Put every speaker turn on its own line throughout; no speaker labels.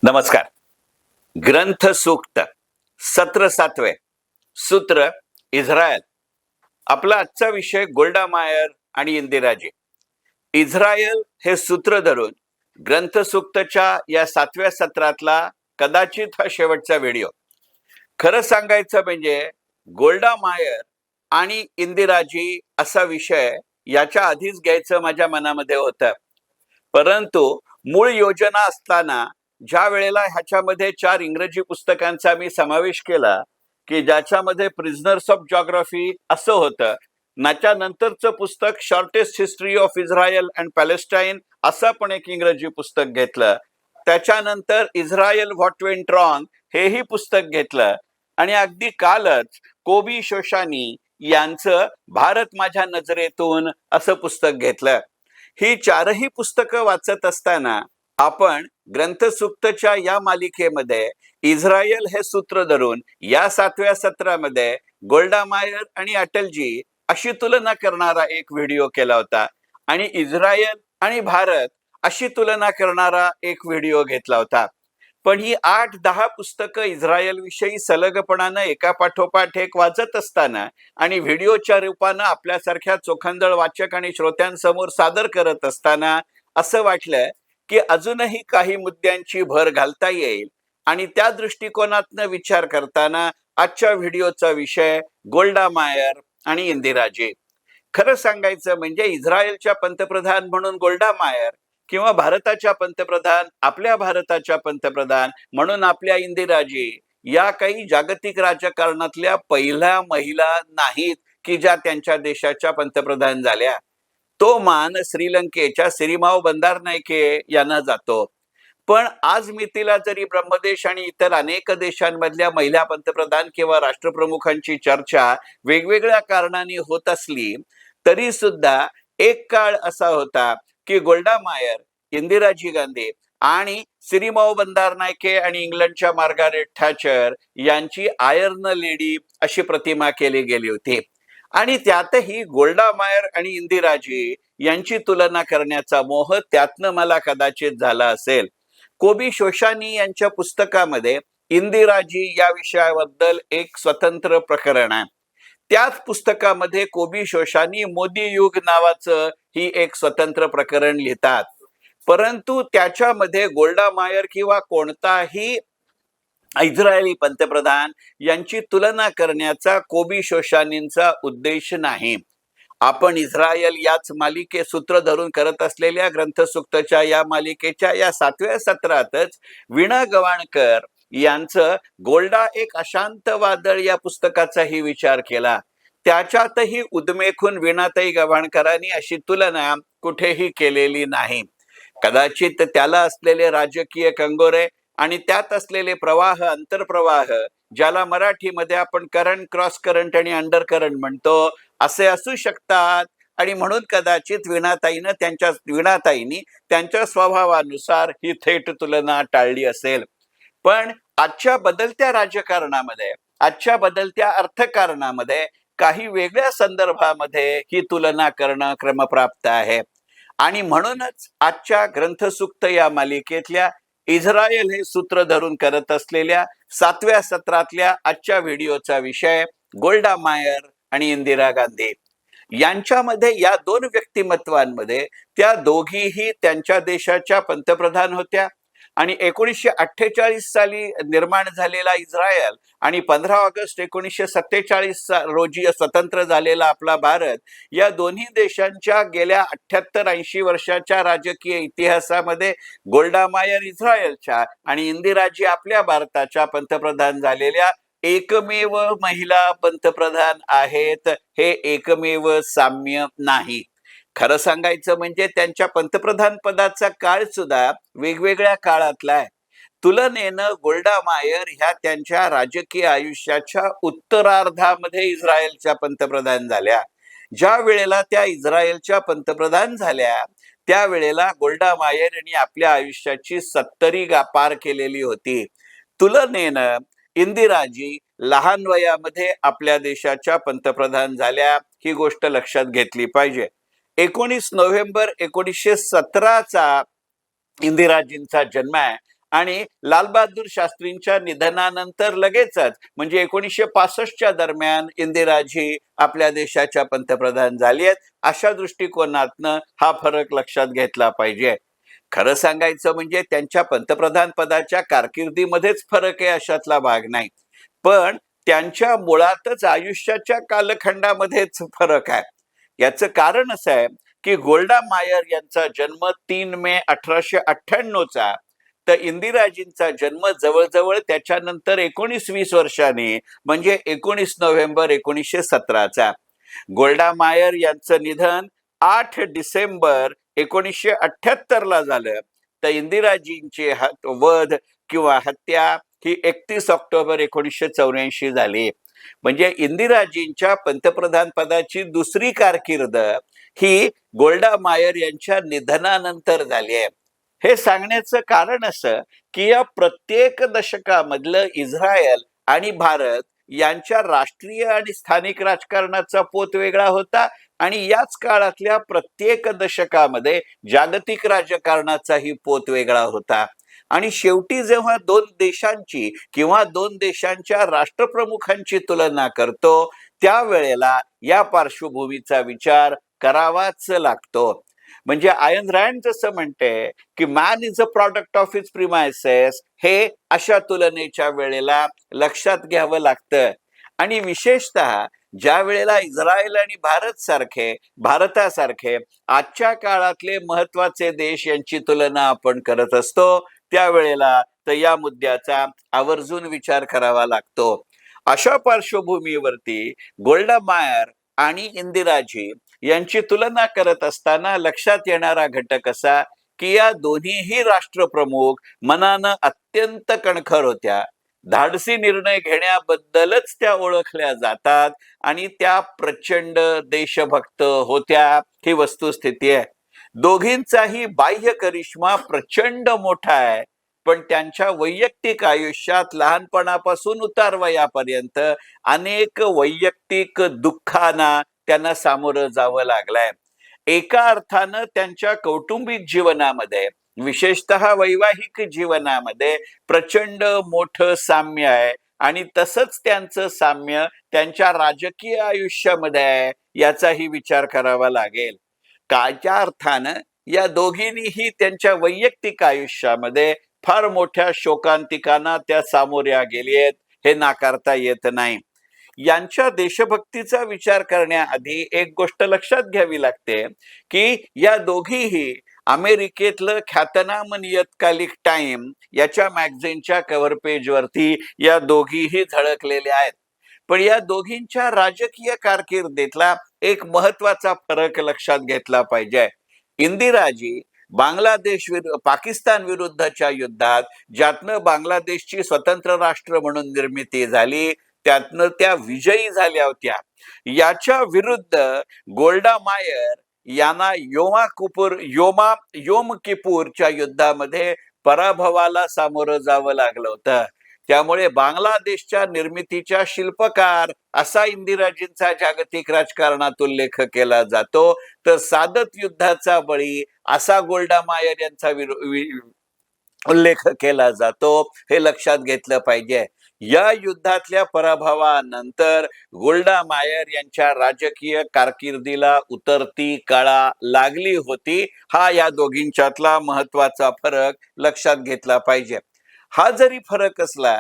नमस्कार. ग्रंथ सूक्त सत्र 7वे सूत्र इस्रायल. आपला आजचा विषय गोल्डा मायर आणि इंदिराजी. इस्रायल हे सूत्र धरून ग्रंथ सूक्तच्या या 7व्या सत्रातला कदाचित हा शेवटचा व्हिडिओ. खरं सांगायचं म्हणजे गोल्डा मायर आणि इंदिराजी असा विषय याच्या आधीच घ्यायचं माझ्या मनामध्ये होतं, परंतु मूळ योजना असताना ज्या वेळेला ह्याच्यामध्ये 4 इंग्रजी पुस्तकांचा मी समावेश केला की ज्याच्यामध्ये प्रिझनर्स ऑफ जॉग्राफी असं होतं, त्याच्यानंतरचं पुस्तक shortest history of Israel and Palestine असं पण एक इंग्रजी पुस्तक घेतलं, त्याच्यानंतर इस्रायल व्हॉट वेंट रॉंग हेही पुस्तक घेतलं आणि अगदी कालच कोबी शोशानी यांचं भारत माझ्या नजरेतून असं पुस्तक घेतलं. ही 4ही पुस्तकं वाचत असताना आपण ग्रंथसूक्तच्या या मालिकेमध्ये इस्रायल हे सूत्र धरून या 7व्या सत्रामध्ये गोल्डा मायर आणि अटलजी अशी तुलना करणारा एक व्हिडिओ केला होता आणि इस्रायल आणि भारत अशी तुलना करणारा एक व्हिडिओ घेतला होता. पण ही 8-10 पुस्तकं इस्रायल विषयी सलगपणानं एका पाठोपाठ एक वाचत असताना आणि व्हिडिओच्या रूपानं आपल्यासारख्या चोखंदळ वाचक आणि श्रोत्यांसमोर सादर करत असताना असं वाटलं की अजूनही काही मुद्द्यांची भर घालता येईल आणि त्या दृष्टिकोनातनं विचार करताना आजच्या व्हिडिओचा विषय गोल्डा मायर आणि इंदिराजी. खरं सांगायचं म्हणजे इस्रायलच्या पंतप्रधान म्हणून गोल्डा मायर किंवा भारताच्या पंतप्रधान, आपल्या भारताच्या पंतप्रधान म्हणून आपल्या इंदिराजी या काही जागतिक राजकारणातल्या पहिल्या महिला नाहीत की ज्या त्यांच्या देशाच्या पंतप्रधान झाल्या. तो मान श्रीलंकेच्या सिरिमाओ बंदारनायके यांना जातो. पण आज मितीला जरी ब्रह्मदेश आणि इतर अनेक देशांमधल्या महिला पंतप्रधान किंवा राष्ट्रप्रमुखांची चर्चा वेगवेगळ्या कारणांनी होत असली तरी सुद्धा एक काळ असा होता की गोल्डा मायर, इंदिराजी गांधी आणि सिरिमाओ बंदारनायके आणि इंग्लंडच्या मार्गारेट थॅचर यांची आयर्न लेडी अशी प्रतिमा केली गेली होती आणि त्यातही गोल्डा मायर आणि इंदिराजी यांची तुलना करण्याचा मोह त्यातनं मला कदाचित झाला असेल. कोबी शोशानी यांच्या पुस्तकामध्ये इंदिराजी या विषयाबद्दल एक स्वतंत्र प्रकरण आहे. त्याच पुस्तकामध्ये कोबी शोशानी मोदी युग नावाचं ही एक स्वतंत्र प्रकरण लिहितात, परंतु त्याच्यामध्ये गोल्डा मायर किंवा कोणताही इस्रायली पंतप्रधान यांची तुलना करण्याचा कोबी शोशानींचा उद्देश नाही. आपण इस्रायल याच मालिके सूत्र धरून करत असलेल्या ग्रंथसूक्तच्या या मालिकेच्या या 7व्या सत्रातच वीणा गवाणकर यांचं गोल्डा एक अशांत वादळ या पुस्तकाचाही विचार केला. त्याच्यातही उद्मेखून वीणाताई गवाणकरांनी अशी तुलना कुठेही केलेली नाही. कदाचित त्याला असलेले राजकीय कंगोरे आणि त्यात असलेले प्रवाह, अंतरप्रवाह, ज्याला मराठीमध्ये आपण करंट, क्रॉस करंट आणि अंडर करंट म्हणतो, असे असू शकतात आणि म्हणून कदाचित वीणाताईंनी त्यांच्या स्वभावानुसार ही थेट तुलना टाळली असेल. पण आजच्या बदलत्या राजकारणामध्ये, आजच्या बदलत्या अर्थकारणामध्ये काही वेगळ्या संदर्भामध्ये ही तुलना करणं क्रमप्राप्त आहे आणि म्हणूनच आजच्या ग्रंथसूक्त या मालिकेतल्या इस्रायल हे सूत्र धरून करत असलेल्या 7व्या सत्रातल्या आजच्या व्हिडिओचा विषय गोल्डा मायर आणि इंदिरा गांधी यांच्यामध्ये. या 2 व्यक्तिमत्वांमध्ये त्या दोघीही त्यांच्या देशाच्या पंतप्रधान होत्या आणि 1948 साली निर्माण झालेला इस्रायल आणि 15 ऑगस्ट 1947 रोजी स्वतंत्र झालेला आपला भारत या दोन्ही देशांच्या गेल्या 78-80 वर्षाच्या राजकीय इतिहासामध्ये गोल्डा मायर इस्रायलच्या आणि इंदिराजी आपल्या भारताच्या पंतप्रधान झालेल्या एकमेव महिला पंतप्रधान आहेत. हे एकमेव साम्य नाही. खरं सांगायचं म्हणजे त्यांच्या पंतप्रधान पदाचा काळ सुद्धा वेगवेगळ्या काळातला आहे. तुलनेनं गोल्डा मायर ह्या त्यांच्या राजकीय आयुष्याच्या उत्तरार्धामध्ये इस्रायलच्या पंतप्रधान झाल्या. ज्या वेळेला त्या इस्रायलच्या पंतप्रधान झाल्या त्यावेळेला गोल्डा मायर यांनी आपल्या आयुष्याची 70 पार केलेली होती. तुलनेनं इंदिराजी लहान वयामध्ये आपल्या देशाच्या पंतप्रधान झाल्या, ही गोष्ट लक्षात घेतली पाहिजे. 19 नोव्हेंबर 1917चा इंदिराजींचा जन्म आहे आणि लालबहादूर शास्त्रींच्या निधनानंतर लगेचच म्हणजे 1965च्या दरम्यान इंदिराजी आपल्या देशाच्या पंतप्रधान झाली आहेत. अशा दृष्टिकोनातनं हा फरक लक्षात घेतला पाहिजे. खरं सांगायचं म्हणजे त्यांच्या पंतप्रधान पदाच्या कारकिर्दीमध्येच फरक आहे अशातला भाग नाही, पण त्यांच्या मुळातच आयुष्याच्या कालखंडामध्येच फरक आहे. याचं कारण असं आहे की गोल्डा मायर यांचा जन्म 3 मे 1898चा, तर इंदिराजींचा जन्म जवळजवळ त्याच्यानंतर 19-20 वर्षांनी म्हणजे 19 नोव्हेंबर 1917चा. गोल्डा मायर यांचं निधन 8 डिसेंबर 1978ला झालं, तर इंदिराजींची वध किंवा हत्या ही 31 ऑक्टोबर 1984 झाली. म्हणजे इंदिराजींच्या पंतप्रधान पदाची दुसरी कारकीर्द ही गोल्डा मायर यांच्या निधनानंतर झाली आहे. हे सांगण्याचं कारण असं की या प्रत्येक दशकामधलं इस्रायल आणि भारत यांच्या राष्ट्रीय आणि स्थानिक राजकारणाचा पोत वेगळा होता आणि याच काळातल्या प्रत्येक दशकामध्ये जागतिक राजकारणाचाही पोत वेगळा होता. आणि शेवटी जेव्हा दोन देशांची किंवा दोन देशांच्या राष्ट्रप्रमुखांची तुलना करतो त्यावेळेला या पार्श्वभूमीचा विचार करावाच लागतो. म्हणजे आयन रँड जसं म्हणते की man is a product of his premises, हे अशा तुलनेच्या वेळेला लक्षात घ्यावं लागतं. आणि विशेषतः ज्या वेळेला इस्रायल आणि भारतासारखे आजच्या काळातले महत्वाचे देश यांची तुलना आपण करत असतो त्यावेळेला तर या मुद्द्याचा आवर्जून विचार करावा लागतो. अशा पार्श्वभूमीवरती गोल्डा मायर आणि इंदिराजी यांची तुलना करत असताना लक्षात येणारा घटक असा की या दोन्हीही राष्ट्रप्रमुख मनानं अत्यंत कणखर होत्या. धाडसी निर्णय घेण्याबद्दलच त्या ओळखल्या जातात आणि त्या प्रचंड देशभक्त होत्या, ही वस्तुस्थिती आहे. दोघींचाही बाह्य करिश्मा प्रचंड मोठा आहे, पण त्यांच्या वैयक्तिक आयुष्यात लहानपणापासून उतारवयापर्यंत अनेक वैयक्तिक दुःखांना त्यांना सामोरं जावं लागलंय. एका अर्थानं त्यांच्या कौटुंबिक जीवनामध्ये विशेषतः वैवाहिक जीवनामध्ये प्रचंड मोठं साम्य आहे आणि तसंच त्यांचं साम्य त्यांच्या राजकीय आयुष्यामध्ये आहे याचाही विचार करावा लागेल. कालच्या अर्थानं या दोघींनीही त्यांच्या वैयक्तिक आयुष्यामध्ये फार मोठ्या शोकांतिकांना त्या सामोऱ्या गेली आहेत, हे नाकारता येत नाही. यांच्या देशभक्तीचा विचार करण्याआधी एक गोष्ट लक्षात घ्यावी लागते की या दोघीही अमेरिकेतलं ख्यातनाम नियतकालिक टाइम याच्या मॅगझिनच्या कव्हर पेजवरती या दोघीही झळकलेल्या आहेत. पण या दोघींच्या राजकीय कारकिर्दीतला एक महत्वाचा फरक लक्षात घेतला पाहिजे. इंदिराजी पाकिस्तान विरुद्धच्या युद्धात ज्यातनं बांगलादेशची स्वतंत्र राष्ट्र म्हणून निर्मिती झाली त्यातनं त्या विजयी झाल्या होत्या. याच्या विरुद्ध गोल्डा मायर यांना योम किपूरच्या युद्धामध्ये पराभवाला सामोरं जावं लागलं होतं. त्यामुळे बांगलादेशच्या निर्मितीच्या शिल्पकार असा इंदिराजींचा जागतिक राजकारणात उल्लेख केला जातो, तर सादत युद्धाचा बळी असा गोल्डा मायर यांचा उल्लेख केला जातो. हे लक्षात घेतलं पाहिजे. या युद्धातल्या पराभवानंतर गोल्डा मायर यांच्या राजकीय कारकिर्दीला उतरती कळा लागली होती. हा या दोघींच्यातला महत्वाचा फरक लक्षात घेतला पाहिजे. हा जरी फरक असला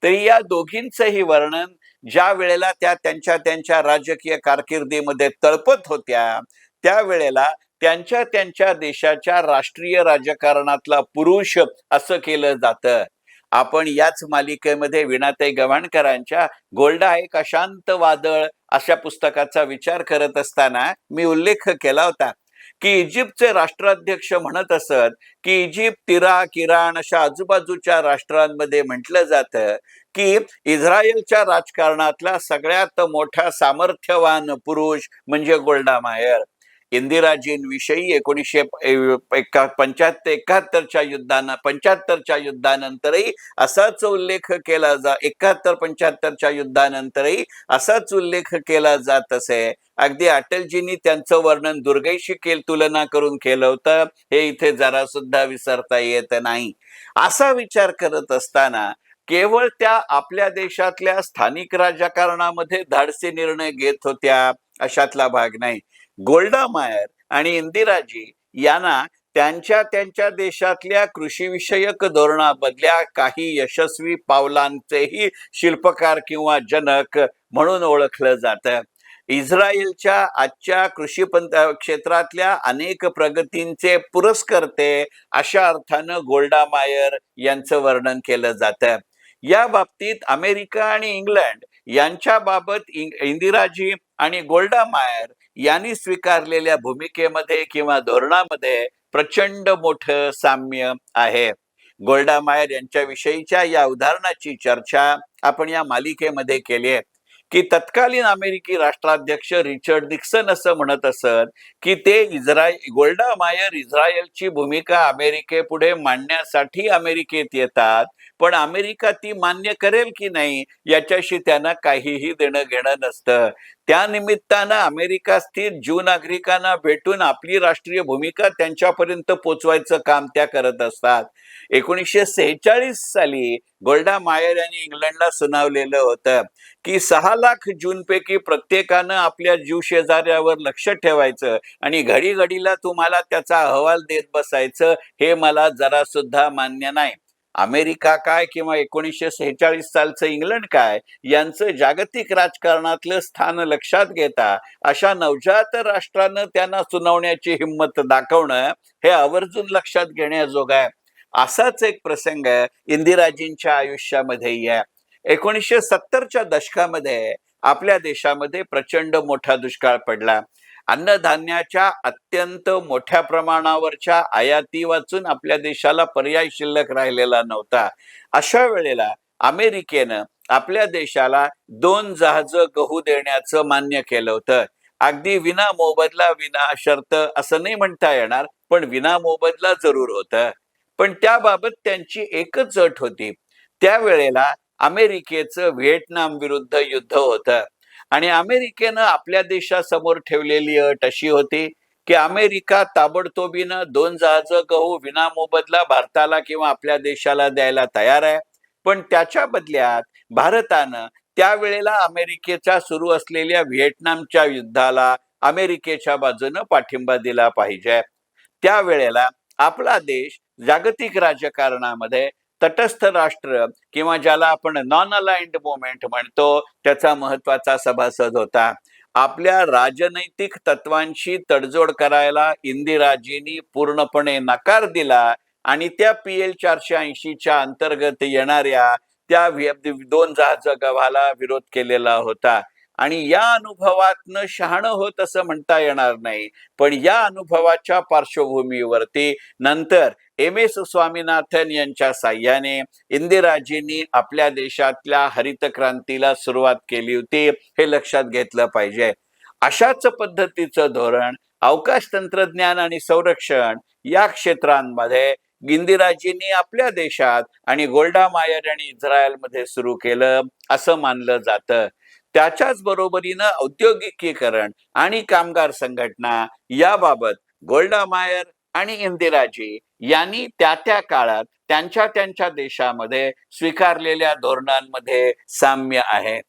तरी या दोघींचंही वर्णन ज्या वेळेला त्या त्यांच्या राजकीय कारकिर्दीमध्ये तळपत होत्या त्यावेळेला त्यांच्या देशाच्या राष्ट्रीय राजकारणातला पुरुष असं केलं जातं. आपण याच मालिकेमध्ये वीणाताई गव्हाणकरांच्या गोल्डा एक अशांत वादळ अशा पुस्तकाचा विचार करत असताना मी उल्लेख केला होता की इजिप्तचे राष्ट्राध्यक्ष म्हणत असत की इजिप्त, इराक, इराण अशा आजूबाजूच्या राष्ट्रांमध्ये म्हटलं जातं की इस्रायलच्या राजकारणातला सगळ्यात मोठा सामर्थ्यवान पुरुष म्हणजे गोल्डा मायर. इंदिराजींविषयी 1975-71च्या युद्धानंतरही असाच उल्लेख केला 71-75च्या युद्धानंतरही असाच उल्लेख केला जात असे. अगदी अटलजींनी त्यांचं वर्णन दुर्गेशी तुलना करून केलं होतं, हे इथे जरा सुद्धा विसरता येत नाही. असा विचार करत असताना केवळ त्या आपल्या देशातल्या स्थानिक राजकारणामध्ये धाडसी निर्णय घेत होत्या अशातला भाग नाही. गोल्डा मायर आणि इंदिराजी यांना त्यांच्या देशातल्या कृषीविषयक धोरणाबदल्या काही यशस्वी पावलांचेही शिल्पकार किंवा जनक म्हणून ओळखलं जातं. इस्रायलच्या आजच्या कृषी क्षेत्रातल्या अनेक प्रगतींचे पुरस्कर्ते अशा अर्थानं गोल्डा मायर यांचं वर्णन केलं जातं. या बाबतीत अमेरिका आणि इंग्लंड यांच्या बाबत इंदिराजी आणि गोल्डा मायर यांनी स्वीकारलेल्या भूमिकेमध्ये किंवा धोरणामध्ये प्रचंड मोठं साम्य आहे. गोल्डा मायर यांच्याविषयीच्या या उदाहरणाची चर्चा आपण या मालिकेमध्ये केली आहे की तत्कालीन अमेरिकी राष्ट्राध्यक्ष रिचर्ड निक्सन असं म्हणत असत की ते गोल्डा मायर इस्रायलची भूमिका अमेरिकेपुढे मांडण्यासाठी अमेरिकेत येतात, पण अमेरिका ती मान्य करेल की नाही याच्याशी त्यांना काहीही देणं घेणं नसतं. त्या निमित्तानं अमेरिका स्थित ज्यू नागरिकांना भेटून आपली राष्ट्रीय भूमिका त्यांच्यापर्यंत पोचवायचं काम त्या करत असतात. 1946 साली गोल्डा मायर यांनी इंग्लंडला सुनावलेलं होतं की 6 लाख जूनपैकी प्रत्येकानं आपल्या ज्यू शेजाऱ्यावर लक्ष ठेवायचं आणि घडी घडीला तुम्हाला त्याचा अहवाल देत बसायचं, हे मला जरा सुद्धा मान्य नाही. अमेरिका काय किंवा 1946 सालचं इंग्लंड काय यांचं जागतिक राजकारणातलं स्थान लक्षात घेता अशा नवजात राष्ट्रानं त्यांना सुनावण्याची हिंमत दाखवणं हे आवर्जून लक्षात घेण्याजोग आहे. असाच एक प्रसंग इंदिराजींच्या आयुष्यामध्येही आहे. 1970च्या दशकामध्ये आपल्या देशामध्ये प्रचंड मोठा दुष्काळ पडला. अन्नधान्याच्या अत्यंत मोठ्या प्रमाणावरच्या आयाती वाचून आपल्या देशाला पर्याय शिल्लक राहिलेला नव्हता. अशा वेळेला अमेरिकेनं आपल्या देशाला 2 जहाजं गहू देण्याचं मान्य केलं होतं. अगदी विना मोबदला विना शर्त असं नाही म्हणता येणार, पण विना मोबदला जरूर होतं. पण त्याबाबत त्यांची एकच अट होती. त्यावेळेला अमेरिकेचं व्हिएटनाम विरुद्ध युद्ध होतं आणि अमेरिकेनं आपल्या देशासमोर ठेवलेली अट अशी होती की अमेरिका ताबडतोबीनं 2 जहाजं गहू विना मोबदला भारताला किंवा आपल्या देशाला द्यायला तयार आहे, पण त्याच्या बदल्यात भारतानं त्यावेळेला अमेरिकेच्या सुरू असलेल्या व्हिएटनामच्या युद्धाला अमेरिकेच्या बाजूनं पाठिंबा दिला पाहिजे. त्यावेळेला आपला देश जागतिक राजकारणामध्ये तटस्थ राष्ट्र किंवा ज्याला आपण नॉन अलाइन्ड मूवमेंट म्हणतो त्याचा महत्वाचा सभासद होता. आपल्या राजनैतिक तत्वांशी तडजोड करायला इंदिराजींनी पूर्णपणे नकार दिला आणि त्या PL 480च्या अंतर्गत येणाऱ्या त्या 2 जहाज गव्हाला विरोध केलेला होता. आणि या अनुभवातनं शहाणं होत असं म्हणता येणार नाही, पण या अनुभवाच्या पार्श्वभूमीवरती नंतर MS स्वामीनाथन यांच्या साह्याने इंदिराजींनी आपल्या देशातल्या हरित क्रांतीला सुरुवात केली होती, हे लक्षात घेतलं पाहिजे. अशाच पद्धतीचं धोरण अवकाश तंत्रज्ञान आणि संरक्षण या क्षेत्रांमध्ये इंदिराजींनी आपल्या देशात आणि गोल्डा मायर आणि इस्रायलमध्ये सुरू केलं असं मानलं जातं. त्याच्याच बरोबरीनं औद्योगिकीकरण आणि कामगार संघटना याबाबत गोल्डा मायर आणि इंदिराजी यांनी त्या काळात त्यांच्या देशामध्ये स्वीकारलेल्या धोरणांमध्ये साम्य आहे.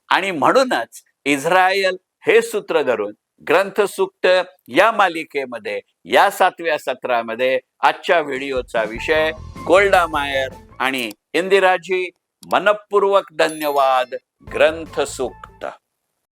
आणि म्हणूनच इस्रायल हे सूत्र धरून ग्रंथसूक्त या मालिकेमध्ये या 7व्या सत्रामध्ये आजच्या व्हिडिओचा विषय गोल्डा मायर आणि इंदिराजी. मनपूर्वक धन्यवाद. ग्रंथसूक्त.